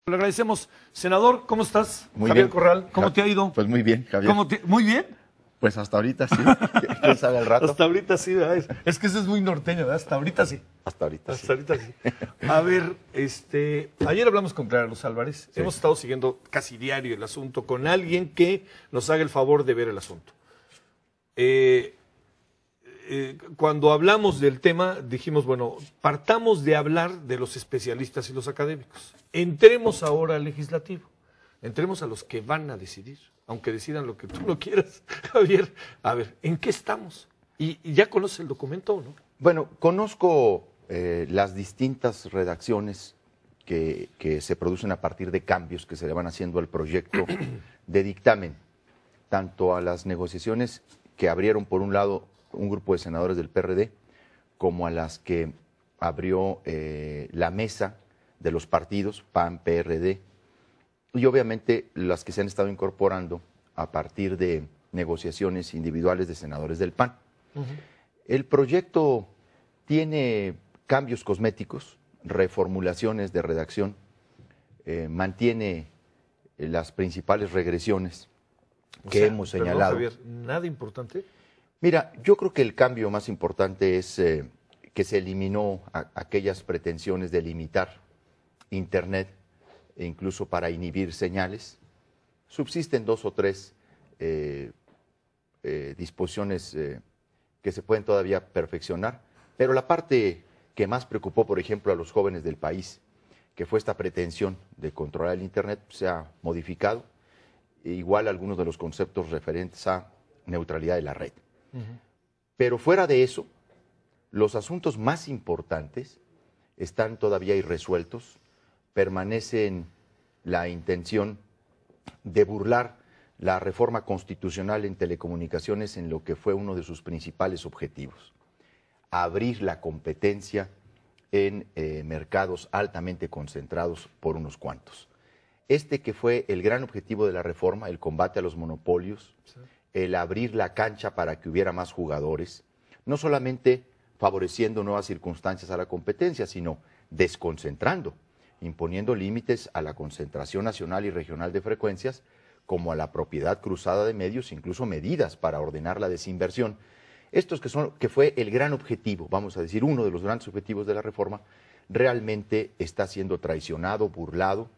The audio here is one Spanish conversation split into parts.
Le agradecemos. Senador, ¿cómo estás? Muy Javier bien. Corral, ¿cómo te ha ido? Pues muy bien, Javier. Muy bien. Pues hasta ahorita sí. ¿Quién sabe al rato? Hasta ahorita sí, ¿verdad? Es que eso es muy norteño, ¿verdad? Hasta ahorita sí. Hasta ahorita sí. Hasta ahorita sí. A ver, ayer hablamos con Clara Luz Álvarez. Sí. Hemos estado siguiendo casi diario el asunto con alguien que nos haga el favor de ver el asunto. Cuando hablamos del tema, dijimos, bueno, partamos de hablar de los especialistas y los académicos. Entremos ahora al legislativo. Entremos a los que van a decidir, aunque decidan lo que tú no quieras. Javier, a ver, ¿en qué estamos? ¿Y ya conoces el documento o no? Bueno, conozco las distintas redacciones que se producen a partir de cambios que se le van haciendo al proyecto de dictamen, tanto a las negociaciones que abrieron por un lado un grupo de senadores del PRD, como a las que abrió la mesa de los partidos PAN, PRD, y obviamente las que se han estado incorporando a partir de negociaciones individuales de senadores del PAN. El proyecto tiene cambios cosméticos, reformulaciones de redacción, mantiene las principales regresiones que hemos señalado. Javier, ¿nada importante? Mira, yo creo que el cambio más importante es que se eliminó aquellas pretensiones de limitar Internet, e incluso para inhibir señales. Subsisten dos o tres disposiciones que se pueden todavía perfeccionar, pero la parte que más preocupó, por ejemplo, a los jóvenes del país, que fue esta pretensión de controlar el Internet, se ha modificado, igual algunos de los conceptos referentes a neutralidad de la red. Pero fuera de eso, los asuntos más importantes están todavía irresueltos. Permanece la intención de burlar la reforma constitucional en telecomunicaciones en lo que fue uno de sus principales objetivos: abrir la competencia en mercados altamente concentrados por unos cuantos. Que fue el gran objetivo de la reforma, el combate a los monopolios, sí, el abrir la cancha para que hubiera más jugadores, no solamente favoreciendo nuevas circunstancias a la competencia, sino desconcentrando, imponiendo límites a la concentración nacional y regional de frecuencias, como a la propiedad cruzada de medios, incluso medidas para ordenar la desinversión. Estos que fue el gran objetivo, vamos a decir, uno de los grandes objetivos de la reforma, realmente está siendo traicionado, burlado.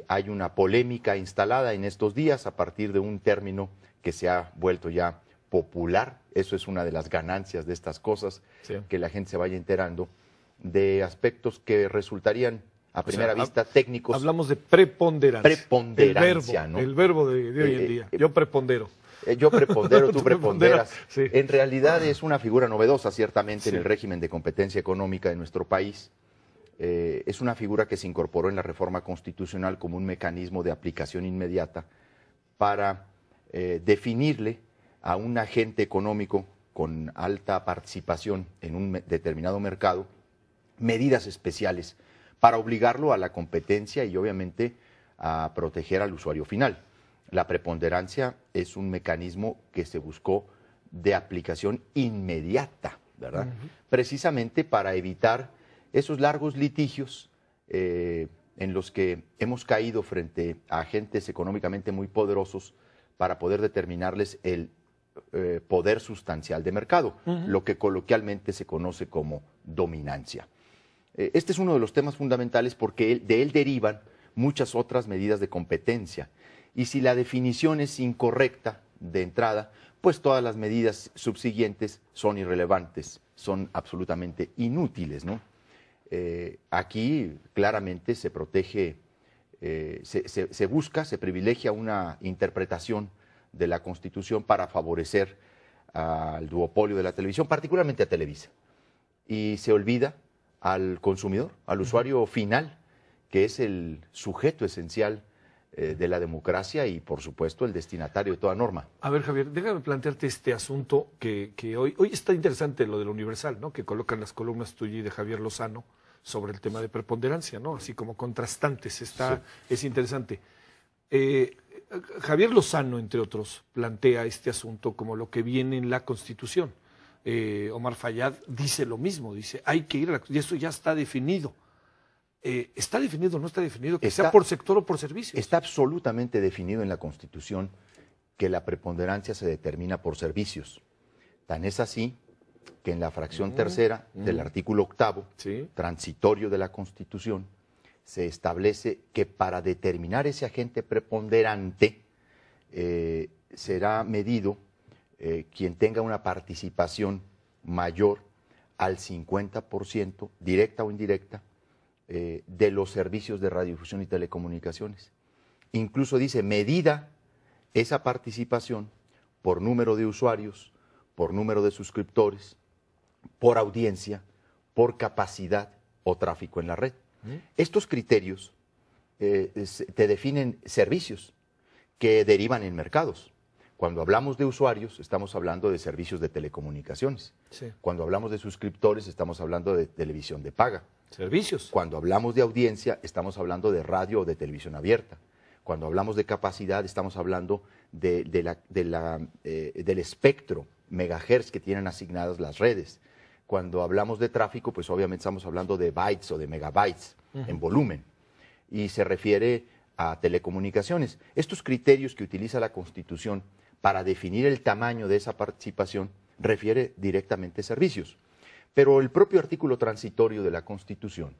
Hay una polémica instalada en estos días a partir de un término que se ha vuelto ya popular. Eso es una de las ganancias de estas cosas, sí, que la gente se vaya enterando de aspectos que resultarían a primera vista técnicos. Hablamos de preponderancia. Preponderancia, el verbo de hoy en día. Yo prepondero. Yo prepondero, tú preponderas. Sí. En realidad es una figura novedosa, ciertamente, sí, en el régimen de competencia económica de nuestro país. Es una figura que se incorporó en la reforma constitucional como un mecanismo de aplicación inmediata para definirle a un agente económico con alta participación en un determinado mercado medidas especiales para obligarlo a la competencia y obviamente a proteger al usuario final. La preponderancia es un mecanismo que se buscó de aplicación inmediata, ¿verdad? Precisamente para evitar esos largos litigios en los que hemos caído frente a agentes económicamente muy poderosos para poder determinarles el poder sustancial de mercado, lo que coloquialmente se conoce como dominancia. Este es uno de los temas fundamentales porque de él derivan muchas otras medidas de competencia. Y si la definición es incorrecta de entrada, pues todas las medidas subsiguientes son irrelevantes, son absolutamente inútiles, ¿no? Aquí claramente se protege, se busca, se privilegia una interpretación de la Constitución para favorecer al duopolio de la televisión, particularmente a Televisa. Y se olvida al consumidor, al usuario final, que es el sujeto esencial de la democracia y, por supuesto, el destinatario de toda norma. A ver, Javier, déjame plantearte este asunto que hoy está interesante, lo del Universal, ¿no? Que colocan las columnas tuyas y de Javier Lozano sobre el tema de preponderancia, ¿no? Así como contrastantes, sí, es interesante. Javier Lozano, entre otros, plantea este asunto como lo que viene en la Constitución. Omar Fayad dice lo mismo, dice, hay que ir a la... y eso ya está definido. ¿está definido o no está definido que Está- sea por sector o por servicios? Está absolutamente definido en la Constitución que la preponderancia se determina por servicios. Tan es así que en la fracción tercera del artículo 8, Sí. transitorio de la Constitución, se establece que para determinar ese agente preponderante será medido quien tenga una participación mayor al 50%, directa o indirecta, de los servicios de radiodifusión y telecomunicaciones. Incluso dice, medida esa participación por número de usuarios, por número de suscriptores, por audiencia, por capacidad o tráfico en la red. Estos criterios te definen servicios que derivan en mercados. Cuando hablamos de usuarios, estamos hablando de servicios de telecomunicaciones. Sí. Cuando hablamos de suscriptores, estamos hablando de televisión de paga. Servicios. Cuando hablamos de audiencia, estamos hablando de radio o de televisión abierta. Cuando hablamos de capacidad, estamos hablando del espectro megahertz que tienen asignadas las redes. Cuando hablamos de tráfico, pues obviamente estamos hablando de bytes o de megabytes en volumen. Y se refiere a telecomunicaciones. Estos criterios que utiliza la Constitución para definir el tamaño de esa participación refiere directamente a servicios. Pero el propio artículo transitorio de la Constitución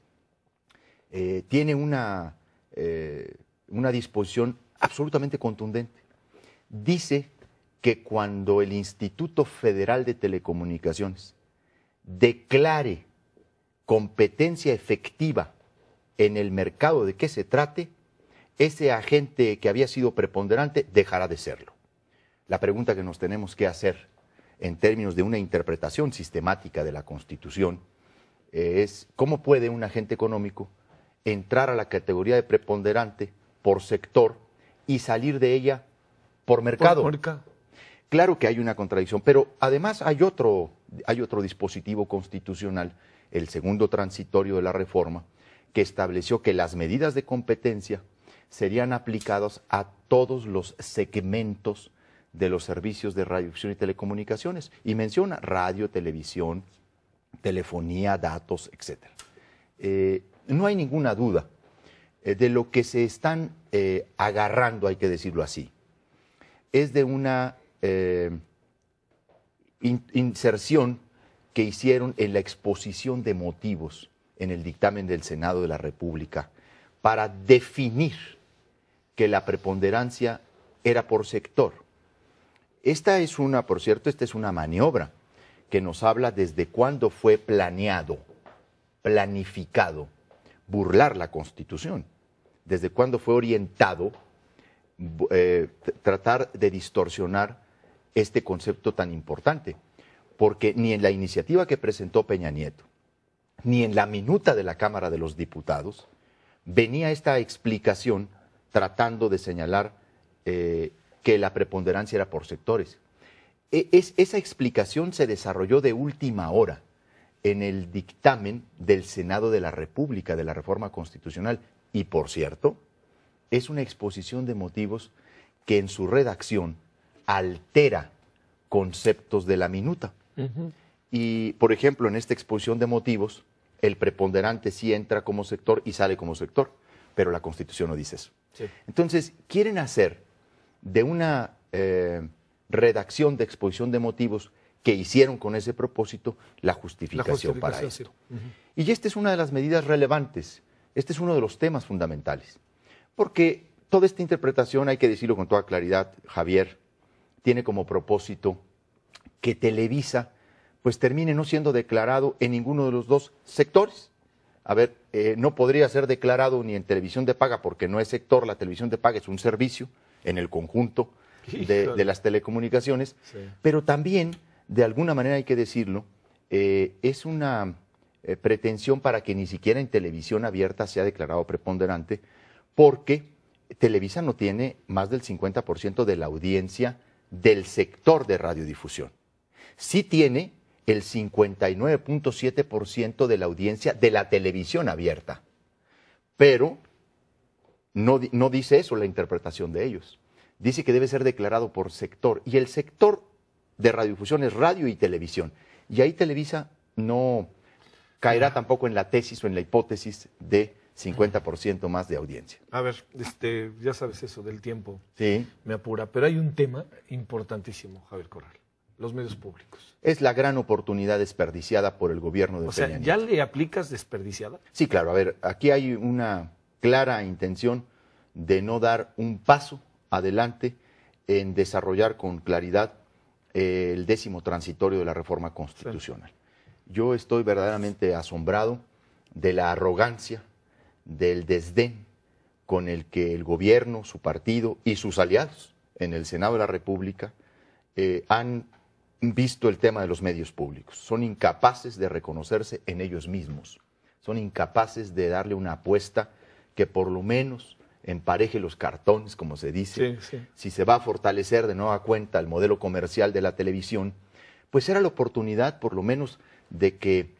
tiene una disposición absolutamente contundente. Dice que cuando el Instituto Federal de Telecomunicaciones declare competencia efectiva en el mercado de que se trate, ese agente que había sido preponderante dejará de serlo. La pregunta que nos tenemos que hacer en términos de una interpretación sistemática de la Constitución es cómo puede un agente económico entrar a la categoría de preponderante por sector y salir de ella por mercado. Por mercado. Claro que hay una contradicción, pero además hay otro dispositivo constitucional, el segundo transitorio de la reforma, que estableció que las medidas de competencia serían aplicadas a todos los segmentos de los servicios de radiodifusión y telecomunicaciones, y menciona radio, televisión, telefonía, datos, etc. No hay ninguna duda de lo que se están agarrando, hay que decirlo así, es de una inserción que hicieron en la exposición de motivos en el dictamen del Senado de la República para definir que la preponderancia era por sector. Por cierto, esta es una maniobra que nos habla desde cuándo fue planificado burlar la Constitución, desde cuándo fue orientado tratar de distorsionar este concepto tan importante, porque ni en la iniciativa que presentó Peña Nieto, ni en la minuta de la Cámara de los Diputados, venía esta explicación tratando de señalar que la preponderancia era por sectores. Esa explicación se desarrolló de última hora en el dictamen del Senado de la República de la Reforma Constitucional y, por cierto, es una exposición de motivos que en su redacción altera conceptos de la minuta. Y, por ejemplo, en esta exposición de motivos, el preponderante sí entra como sector y sale como sector, pero la Constitución no dice eso. Sí. Entonces, quieren hacer de una redacción de exposición de motivos que hicieron con ese propósito la justificación para esto. Sí. Y esta es una de las medidas relevantes, este es uno de los temas fundamentales, porque toda esta interpretación, hay que decirlo con toda claridad, Javier, tiene como propósito que Televisa pues termine no siendo declarado en ninguno de los dos sectores. A ver, no podría ser declarado ni en televisión de paga porque no es sector, la televisión de paga es un servicio en el conjunto de las telecomunicaciones, sí. Pero también, de alguna manera hay que decirlo, es una pretensión para que ni siquiera en televisión abierta sea declarado preponderante, porque Televisa no tiene más del 50% de la audiencia del sector de radiodifusión. Sí tiene el 59.7% de la audiencia de la televisión abierta, pero no dice eso la interpretación de ellos. Dice que debe ser declarado por sector, y el sector de radiodifusión es radio y televisión, y ahí Televisa no caerá tampoco en la tesis o en la hipótesis de 50% más de audiencia. A ver, ya sabes eso del tiempo, Sí. me apura, pero hay un tema importantísimo, Javier Corral, los medios públicos. Es la gran oportunidad desperdiciada por el gobierno de O sea, Peña ¿ya Nieto. le aplicas desperdiciada? Sí, claro. A ver, aquí hay una clara intención de no dar un paso adelante en desarrollar con claridad el 10º transitorio de la reforma constitucional. Sí. Yo estoy verdaderamente asombrado de la arrogancia, del desdén con el que el gobierno, su partido y sus aliados en el Senado de la República han visto el tema de los medios públicos. Son incapaces de reconocerse en ellos mismos, son incapaces de darle una apuesta que por lo menos empareje los cartones, como se dice. Sí, sí. Si se va a fortalecer de nueva cuenta el modelo comercial de la televisión, pues era la oportunidad por lo menos de que,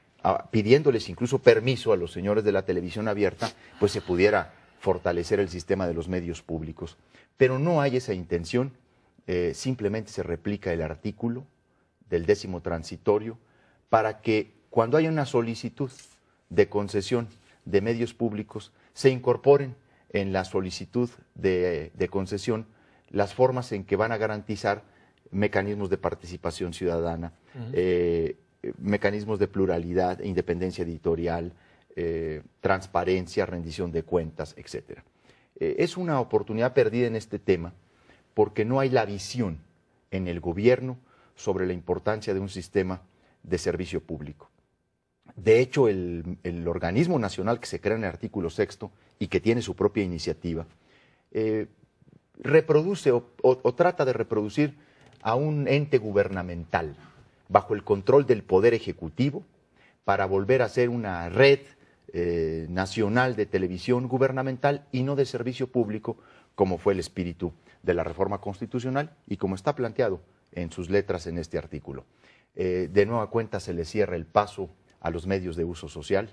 pidiéndoles incluso permiso a los señores de la televisión abierta, pues se pudiera fortalecer el sistema de los medios públicos. Pero no hay esa intención, simplemente se replica el artículo del 10º transitorio para que cuando haya una solicitud de concesión de medios públicos se incorporen en la solicitud de concesión las formas en que van a garantizar mecanismos de participación ciudadana, mecanismos de pluralidad, independencia editorial, transparencia, rendición de cuentas, etc. Es una oportunidad perdida en este tema porque no hay la visión en el gobierno sobre la importancia de un sistema de servicio público. De hecho, el organismo nacional que se crea en el artículo 6º y que tiene su propia iniciativa, reproduce o trata de reproducir a un ente gubernamental bajo el control del Poder Ejecutivo para volver a ser una red nacional de televisión gubernamental y no de servicio público, como fue el espíritu de la reforma constitucional y como está planteado en sus letras en este artículo. De nueva cuenta se le cierra el paso a los medios de uso social.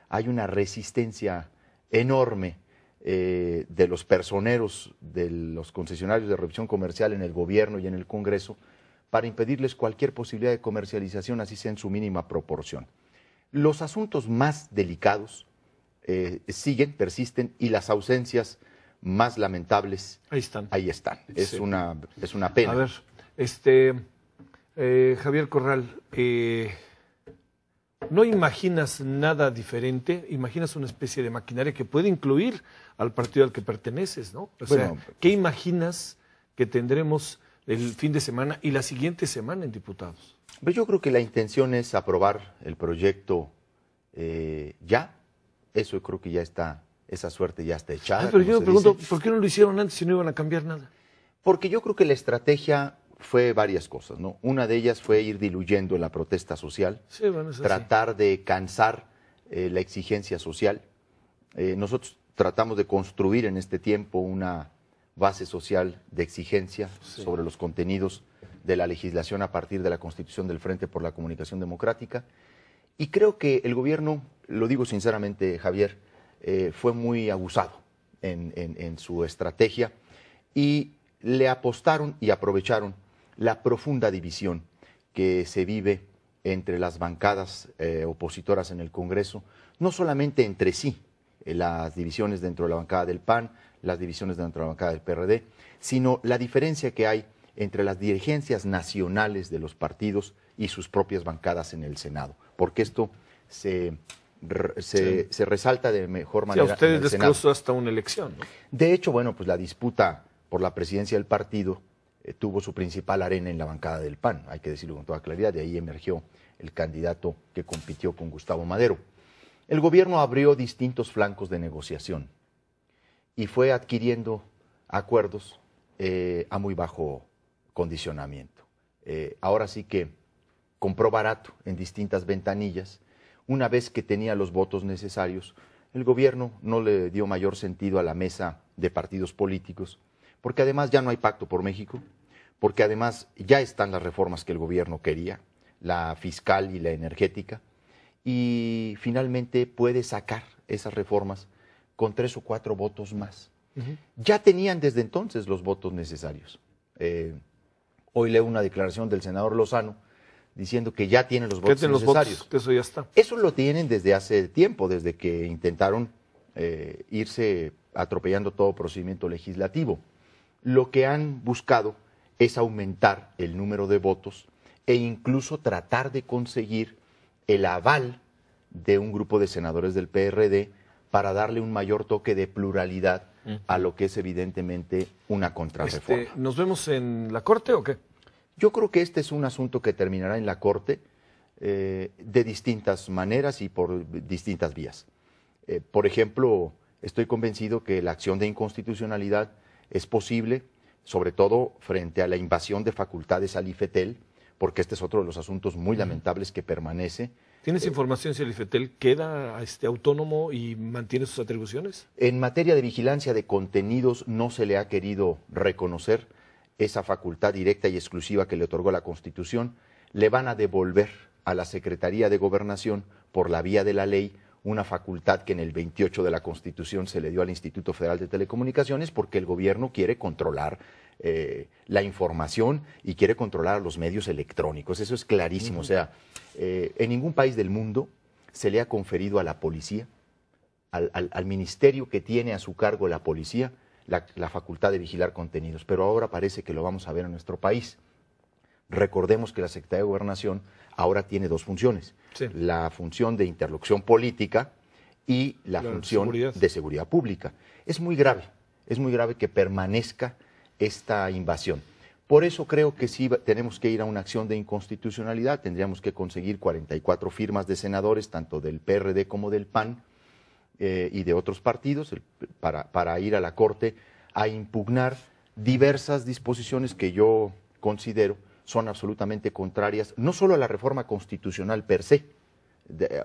Hay una resistencia enorme de los personeros, de los concesionarios de revisión comercial en el gobierno y en el Congreso para impedirles cualquier posibilidad de comercialización, así sea en su mínima proporción. Los asuntos más delicados siguen, persisten, y las ausencias más lamentables ahí están. Ahí están. Sí. Es una pena. A ver, Javier Corral, ¿no imaginas nada diferente? ¿Imaginas una especie de maquinaria que puede incluir al partido al que perteneces, ¿no? O sea, ¿qué imaginas que tendremos el fin de semana y la siguiente semana en diputados? Pues yo creo que la intención es aprobar el proyecto ya. Eso creo que ya está, esa suerte ya está echada. Pero yo me pregunto, ¿por qué no lo hicieron antes si no iban a cambiar nada? Porque yo creo que la estrategia fue varias cosas, ¿no? Una de ellas fue ir diluyendo la protesta social, sí, bueno, tratar de cansar la exigencia social. Nosotros tratamos de construir en este tiempo una base social de exigencia sobre los contenidos de la legislación a partir de la constitución del Frente por la Comunicación Democrática. Y creo que el gobierno, lo digo sinceramente, Javier, fue muy abusado en su estrategia y le apostaron y aprovecharon la profunda división que se vive entre las bancadas opositoras en el Congreso, no solamente entre sí, las divisiones dentro de la bancada del PAN, las divisiones dentro de la bancada del PRD, sino la diferencia que hay entre las dirigencias nacionales de los partidos y sus propias bancadas en el Senado, porque esto se resalta de mejor manera. Sí, a ustedes les costó hasta una elección, ¿no? De hecho, bueno, pues la disputa por la presidencia del partido tuvo su principal arena en la bancada del PAN, hay que decirlo con toda claridad, de ahí emergió el candidato que compitió con Gustavo Madero. El gobierno abrió distintos flancos de negociación y fue adquiriendo acuerdos a muy bajo condicionamiento. Ahora sí que compró barato en distintas ventanillas. Una vez que tenía los votos necesarios, el gobierno no le dio mayor sentido a la mesa de partidos políticos, porque además ya no hay pacto por México, porque además ya están las reformas que el gobierno quería, la fiscal y la energética, y finalmente puede sacar esas reformas con 3 o 4 votos más. Ya tenían desde entonces los votos necesarios. Hoy leo una declaración del senador Lozano diciendo que ya tienen los votos necesarios. Que eso ya está. Eso lo tienen desde hace tiempo, desde que intentaron irse atropellando todo procedimiento legislativo. Lo que han buscado es aumentar el número de votos e incluso tratar de conseguir el aval de un grupo de senadores del PRD para darle un mayor toque de pluralidad a lo que es evidentemente una contrarreforma. ¿Nos vemos en la Corte o qué? Yo creo que este es un asunto que terminará en la Corte de distintas maneras y por distintas vías. Por ejemplo, estoy convencido que la acción de inconstitucionalidad es posible, sobre todo frente a la invasión de facultades al IFETEL, porque este es otro de los asuntos muy lamentables que permanece. ¿Tienes información si el IFETEL queda autónomo y mantiene sus atribuciones? En materia de vigilancia de contenidos no se le ha querido reconocer esa facultad directa y exclusiva que le otorgó la Constitución. Le van a devolver a la Secretaría de Gobernación, por la vía de la ley, una facultad que en el 28 de la Constitución se le dio al Instituto Federal de Telecomunicaciones, porque el gobierno quiere controlar la información y quiere controlar a los medios electrónicos. Eso es clarísimo. O sea, en ningún país del mundo se le ha conferido a la policía, al ministerio que tiene a su cargo la policía, la facultad de vigilar contenidos. Pero ahora parece que lo vamos a ver en nuestro país. Recordemos que la Secretaría de Gobernación ahora tiene dos funciones. Sí. La función de interlocución política y la función de seguridad pública. Es muy grave que permanezca esta invasión. Por eso creo que sí tenemos que ir a una acción de inconstitucionalidad. Tendríamos que conseguir 44 firmas de senadores, tanto del PRD como del PAN y de otros partidos, para ir a la Corte a impugnar diversas disposiciones que yo considero son absolutamente contrarias, no solo a la reforma constitucional per se,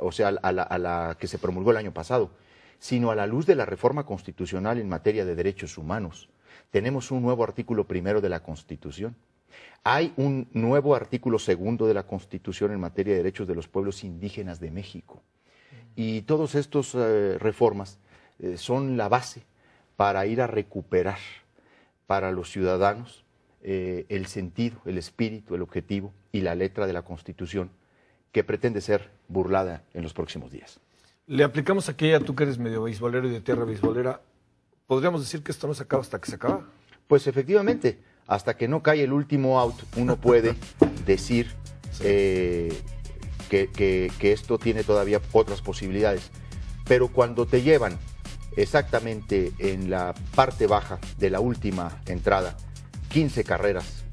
o sea, a la que se promulgó el año pasado, sino a la luz de la reforma constitucional en materia de derechos humanos. Tenemos un nuevo artículo 1 de la Constitución. Hay un nuevo artículo 2 de la Constitución en materia de derechos de los pueblos indígenas de México. Y todas estas reformas son la base para ir a recuperar para los ciudadanos el sentido, el espíritu, el objetivo y la letra de la Constitución, que pretende ser burlada en los próximos días. Le aplicamos aquella, tú que eres medio beisbolero y de tierra beisbolera, ¿podríamos decir que esto no se acaba hasta que se acaba? Pues efectivamente, hasta que no cae el último out, uno puede decir que esto tiene todavía otras posibilidades. Pero cuando te llevan exactamente en la parte baja de la última entrada 15 carreras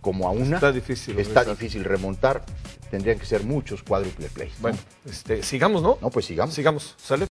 como a una, está difícil remontar. Tendrían que ser muchos cuádruple plays. Bueno, sigamos, ¿no? No, pues sigamos. Sigamos, ¿sale?